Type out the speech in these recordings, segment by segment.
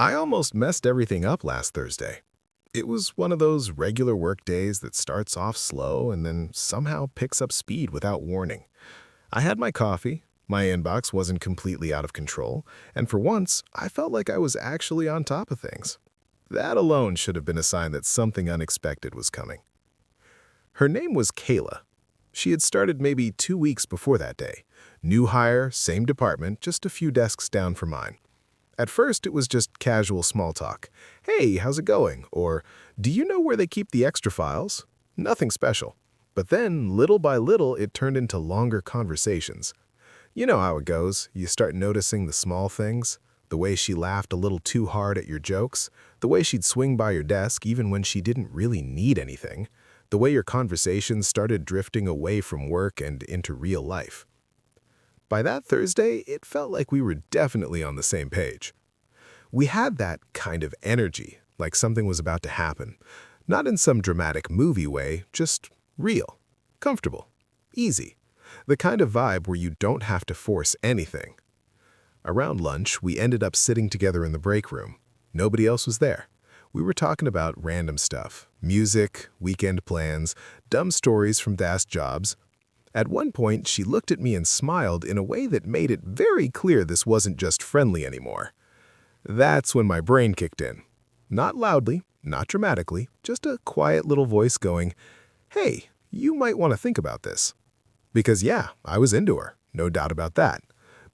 I almost messed everything up last Thursday. It was one of those regular work days that starts off slow and then somehow picks up speed without warning. I had my coffee, my inbox wasn't completely out of control, and for once, I felt like I was actually on top of things. That alone should have been a sign that something unexpected was coming. Her name was Kayla. She had started maybe 2 weeks before that day. New hire, same department, just a few desks down from mine. At first, it was just casual small talk. Hey, how's it going? Or, do you know where they keep the extra files? Nothing special. But then, little by little, it turned into longer conversations. You know how it goes. You start noticing the small things. The way she laughed a little too hard at your jokes. The way she'd swing by your desk even when she didn't really need anything. The way your conversations started drifting away from work and into real life. By that Thursday, it felt like we were definitely on the same page. We had that kind of energy, like something was about to happen. Not in some dramatic movie way, just real, comfortable, easy. The kind of vibe where you don't have to force anything. Around lunch, we ended up sitting together in the break room. Nobody else was there. We were talking about random stuff, music, weekend plans, dumb stories from past jobs. At one point, she looked at me and smiled in a way that made it very clear this wasn't just friendly anymore. That's when my brain kicked in. Not loudly, not dramatically, just a quiet little voice going, "Hey, you might want to think about this." Because yeah, I was into her, no doubt about that.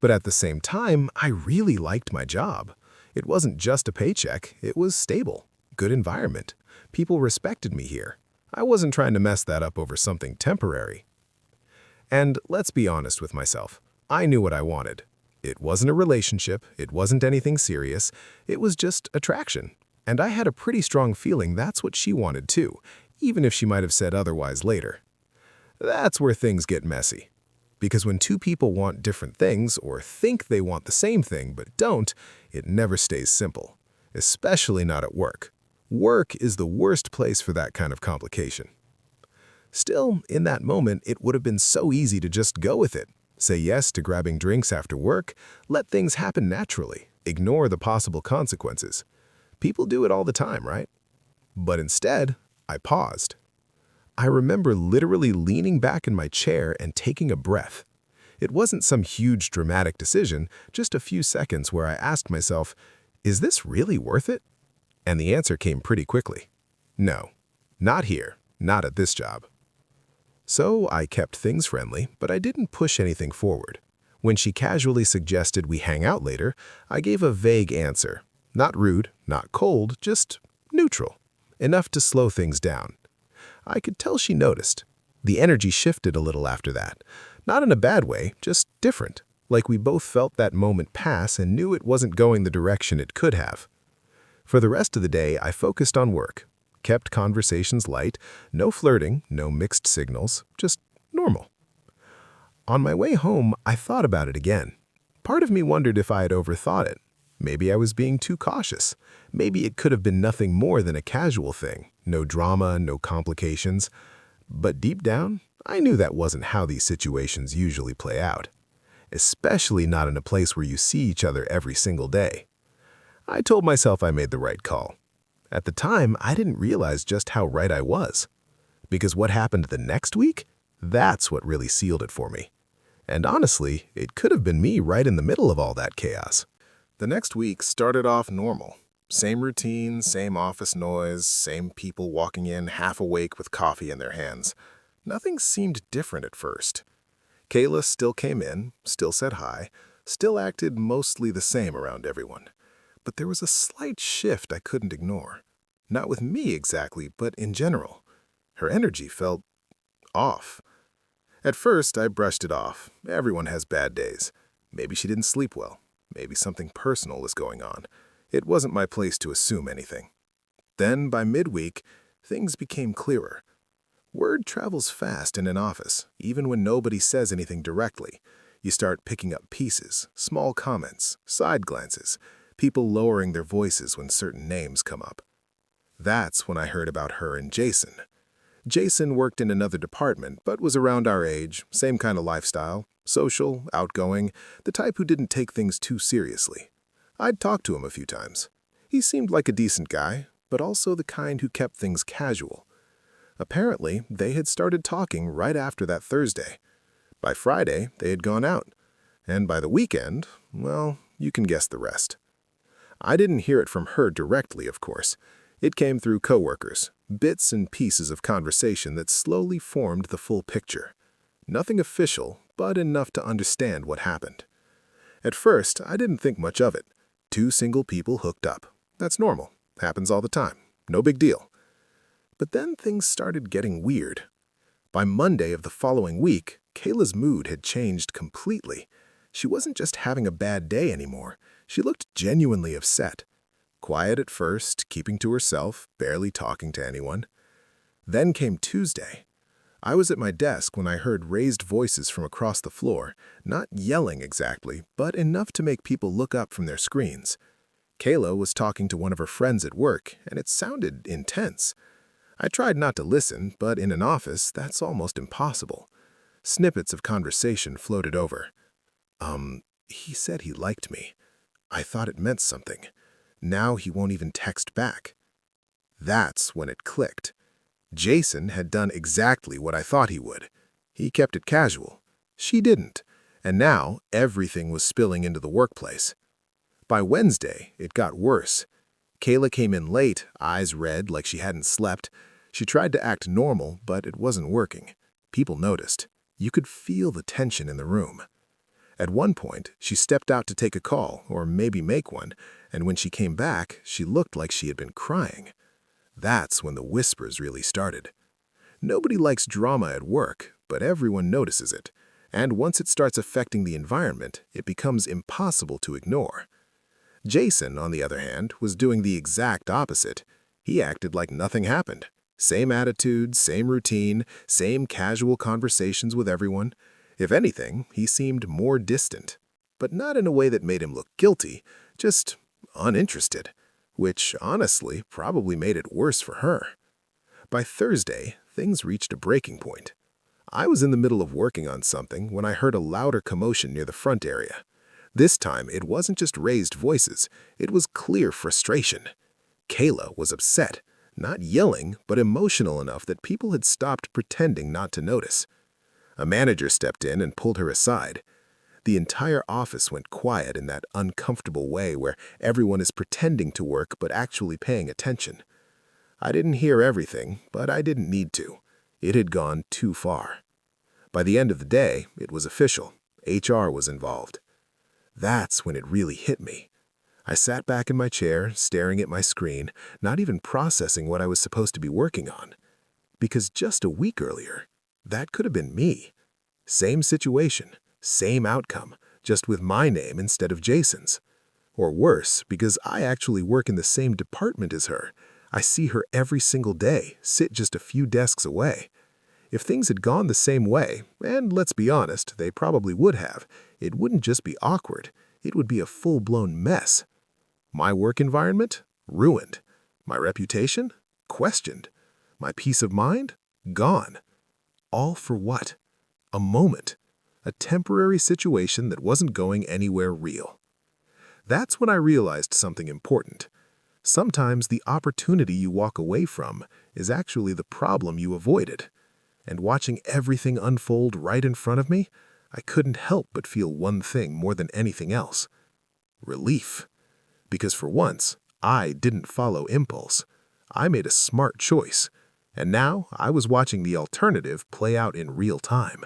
But at the same time, I really liked my job. It wasn't just a paycheck, it was stable, good environment. People respected me here. I wasn't trying to mess that up over something temporary. And let's be honest with myself. I knew what I wanted. It wasn't a relationship, it wasn't anything serious, it was just attraction. And I had a pretty strong feeling that's what she wanted too, even if she might have said otherwise later. That's where things get messy. Because when two people want different things or think they want the same thing but don't, it never stays simple. Especially not at work. Work is the worst place for that kind of complication. Still, in that moment, it would have been so easy to just go with it. Say yes to grabbing drinks after work, let things happen naturally, ignore the possible consequences. People do it all the time, right? But instead, I paused. I remember literally leaning back in my chair and taking a breath. It wasn't some huge dramatic decision, just a few seconds where I asked myself, is this really worth it? And the answer came pretty quickly. No, not here, not at this job. So I kept things friendly, but I didn't push anything forward. When she casually suggested we hang out later, I gave a vague answer. Not rude, not cold, just neutral. Enough to slow things down. I could tell she noticed. The energy shifted a little after that. Not in a bad way, just different. Like we both felt that moment pass and knew it wasn't going the direction it could have. For the rest of the day, I focused on work. Kept conversations light, no flirting, no mixed signals, just normal. On my way home, I thought about it again. Part of me wondered if I had overthought it. Maybe I was being too cautious. Maybe it could have been nothing more than a casual thing. No drama, no complications. But deep down, I knew that wasn't how these situations usually play out. Especially not in a place where you see each other every single day. I told myself I made the right call. At the time, I didn't realize just how right I was. Because what happened the next week? That's what really sealed it for me. And honestly, it could have been me right in the middle of all that chaos. The next week started off normal. Same routine, same office noise, same people walking in half awake with coffee in their hands. Nothing seemed different at first. Kayla still came in, still said hi, still acted mostly the same around everyone. But there was a slight shift I couldn't ignore. Not with me exactly, but in general. Her energy felt off. At first, I brushed it off. Everyone has bad days. Maybe she didn't sleep well. Maybe something personal is going on. It wasn't my place to assume anything. Then, by midweek, things became clearer. Word travels fast in an office, even when nobody says anything directly. You start picking up pieces, small comments, side glances, people lowering their voices when certain names come up. That's when I heard about her and Jason. Jason worked in another department, but was around our age, same kind of lifestyle, social, outgoing, the type who didn't take things too seriously. I'd talked to him a few times. He seemed like a decent guy, but also the kind who kept things casual. Apparently, they had started talking right after that Thursday. By Friday, they had gone out. And by the weekend, well, you can guess the rest. I didn't hear it from her directly, of course. It came through coworkers, bits and pieces of conversation that slowly formed the full picture. Nothing official, but enough to understand what happened. At first, I didn't think much of it. Two single people hooked up. That's normal. Happens all the time. No big deal. But then things started getting weird. By Monday of the following week, Kayla's mood had changed completely. She wasn't just having a bad day anymore. She looked genuinely upset. Quiet at first, keeping to herself, barely talking to anyone. Then came Tuesday. I was at my desk when I heard raised voices from across the floor, not yelling exactly, but enough to make people look up from their screens. Kayla was talking to one of her friends at work, and it sounded intense. I tried not to listen, but in an office, that's almost impossible. Snippets of conversation floated over. He said he liked me. I thought it meant something. Now he won't even text back. That's when it clicked. Jason had done exactly what I thought he would. He kept it casual. She didn't. And now everything was spilling into the workplace. By Wednesday, it got worse. Kayla came in late, eyes red like she hadn't slept. She tried to act normal, but it wasn't working. People noticed. You could feel the tension in the room. At one point, she stepped out to take a call, or maybe make one, and when she came back, she looked like she had been crying. That's when the whispers really started. Nobody likes drama at work, but everyone notices it. And once it starts affecting the environment, it becomes impossible to ignore. Jason, on the other hand, was doing the exact opposite. He acted like nothing happened. Same attitude, same routine, same casual conversations with everyone. If anything, he seemed more distant. But not in a way that made him look guilty, just uninterested. Which, honestly, probably made it worse for her. By Thursday, things reached a breaking point. I was in the middle of working on something when I heard a louder commotion near the front area. This time, it wasn't just raised voices, it was clear frustration. Kayla was upset, not yelling, but emotional enough that people had stopped pretending not to notice. A manager stepped in and pulled her aside. The entire office went quiet in that uncomfortable way where everyone is pretending to work but actually paying attention. I didn't hear everything, but I didn't need to. It had gone too far. By the end of the day, it was official. HR was involved. That's when it really hit me. I sat back in my chair, staring at my screen, not even processing what I was supposed to be working on. Because just a week earlier, that could have been me. Same situation. Same outcome, just with my name instead of Jason's. Or worse, because I actually work in the same department as her. I see her every single day, sit just a few desks away. If things had gone the same way, and let's be honest, they probably would have, it wouldn't just be awkward, it would be a full-blown mess. My work environment? Ruined. My reputation? Questioned. My peace of mind? Gone. All for what? A moment. A temporary situation that wasn't going anywhere real. That's when I realized something important. Sometimes the opportunity you walk away from is actually the problem you avoided. And watching everything unfold right in front of me, I couldn't help but feel one thing more than anything else. Relief. Because for once, I didn't follow impulse. I made a smart choice. And now I was watching the alternative play out in real time.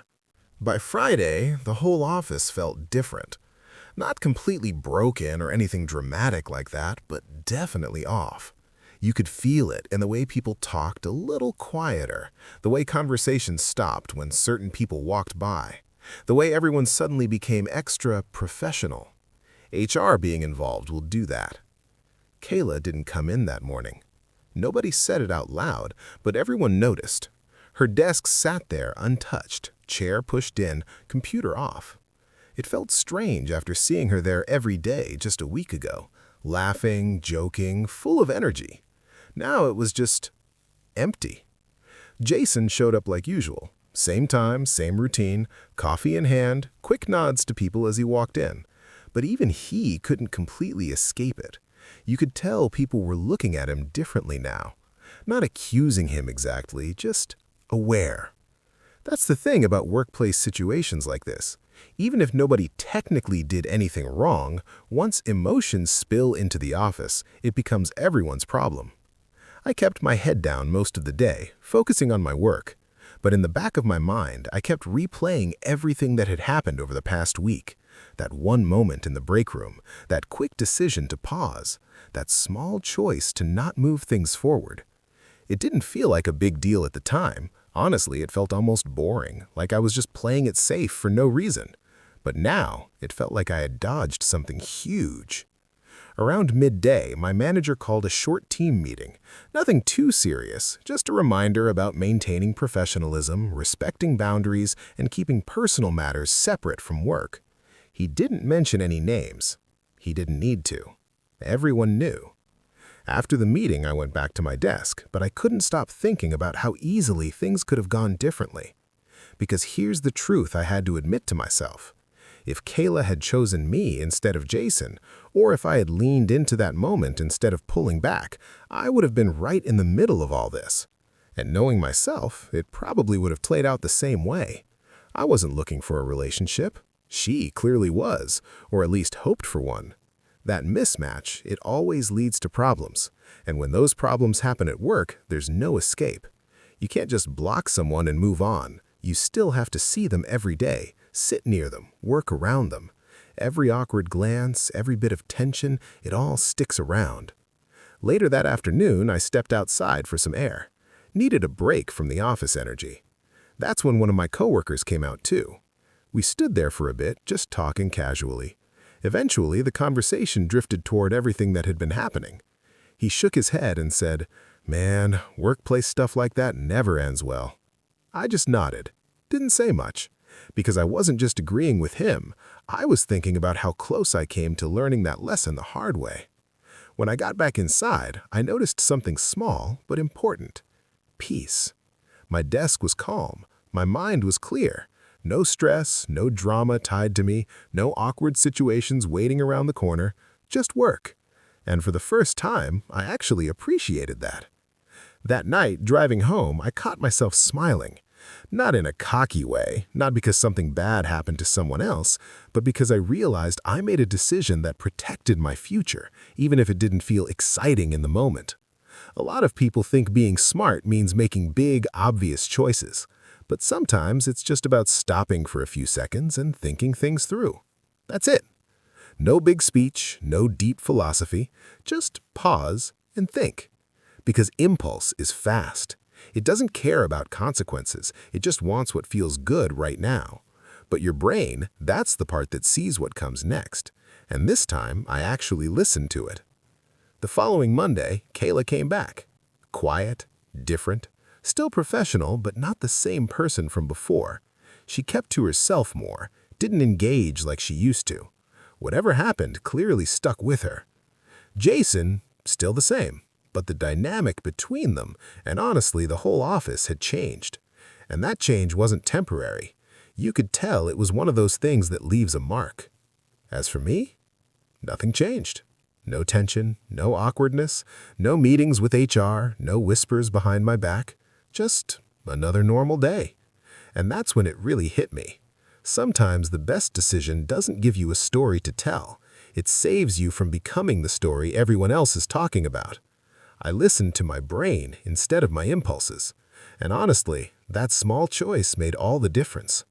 By Friday, the whole office felt different. Not completely broken or anything dramatic like that, but definitely off. You could feel it in the way people talked a little quieter, the way conversations stopped when certain people walked by, the way everyone suddenly became extra professional. HR being involved will do that. Kayla didn't come in that morning. Nobody said it out loud, but everyone noticed. Her desk sat there untouched, chair pushed in, computer off. It felt strange after seeing her there every day just a week ago, laughing, joking, full of energy. Now it was just empty. Jason showed up like usual. Same time, same routine, coffee in hand, quick nods to people as he walked in. But even he couldn't completely escape it. You could tell people were looking at him differently now. Not accusing him exactly, just aware. That's the thing about workplace situations like this. Even if nobody technically did anything wrong, once emotions spill into the office, it becomes everyone's problem. I kept my head down most of the day, focusing on my work. But in the back of my mind, I kept replaying everything that had happened over the past week. That one moment in the break room, that quick decision to pause, that small choice to not move things forward. It didn't feel like a big deal at the time. Honestly, it felt almost boring, like I was just playing it safe for no reason. But now, it felt like I had dodged something huge. Around midday, my manager called a short team meeting. Nothing too serious, just a reminder about maintaining professionalism, respecting boundaries, and keeping personal matters separate from work. He didn't mention any names. He didn't need to. Everyone knew. After the meeting, I went back to my desk, but I couldn't stop thinking about how easily things could have gone differently. Because here's the truth I had to admit to myself. If Kayla had chosen me instead of Jason, or if I had leaned into that moment instead of pulling back, I would have been right in the middle of all this. And knowing myself, it probably would have played out the same way. I wasn't looking for a relationship. She clearly was, or at least hoped for one. That mismatch, it always leads to problems. And when those problems happen at work, there's no escape. You can't just block someone and move on. You still have to see them every day, sit near them, work around them. Every awkward glance, every bit of tension, it all sticks around. Later that afternoon, I stepped outside for some air. Needed a break from the office energy. That's when one of my coworkers came out too. We stood there for a bit, just talking casually. Eventually, the conversation drifted toward everything that had been happening. He shook his head and said, "Man, workplace stuff like that never ends well." I just nodded. Didn't say much. Because I wasn't just agreeing with him, I was thinking about how close I came to learning that lesson the hard way. When I got back inside, I noticed something small but important. Peace. My desk was calm. My mind was clear. No stress, no drama tied to me, no awkward situations waiting around the corner, just work. And for the first time, I actually appreciated that. That night, driving home, I caught myself smiling. Not in a cocky way, not because something bad happened to someone else, but because I realized I made a decision that protected my future, even if it didn't feel exciting in the moment. A lot of people think being smart means making big, obvious choices. But sometimes it's just about stopping for a few seconds and thinking things through. That's it. No big speech, no deep philosophy, just pause and think. Because impulse is fast. It doesn't care about consequences, it just wants what feels good right now. But your brain, that's the part that sees what comes next. And this time, I actually listened to it. The following Monday, Kayla came back. Quiet, different. Still professional, but not the same person from before. She kept to herself more, didn't engage like she used to. Whatever happened clearly stuck with her. Jason, still the same, but the dynamic between them, and honestly the whole office, had changed. And that change wasn't temporary. You could tell it was one of those things that leaves a mark. As for me, nothing changed. No tension, no awkwardness, no meetings with HR, no whispers behind my back. Just another normal day. And that's when it really hit me. Sometimes the best decision doesn't give you a story to tell. It saves you from becoming the story everyone else is talking about. I listened to my brain instead of my impulses. And honestly, that small choice made all the difference.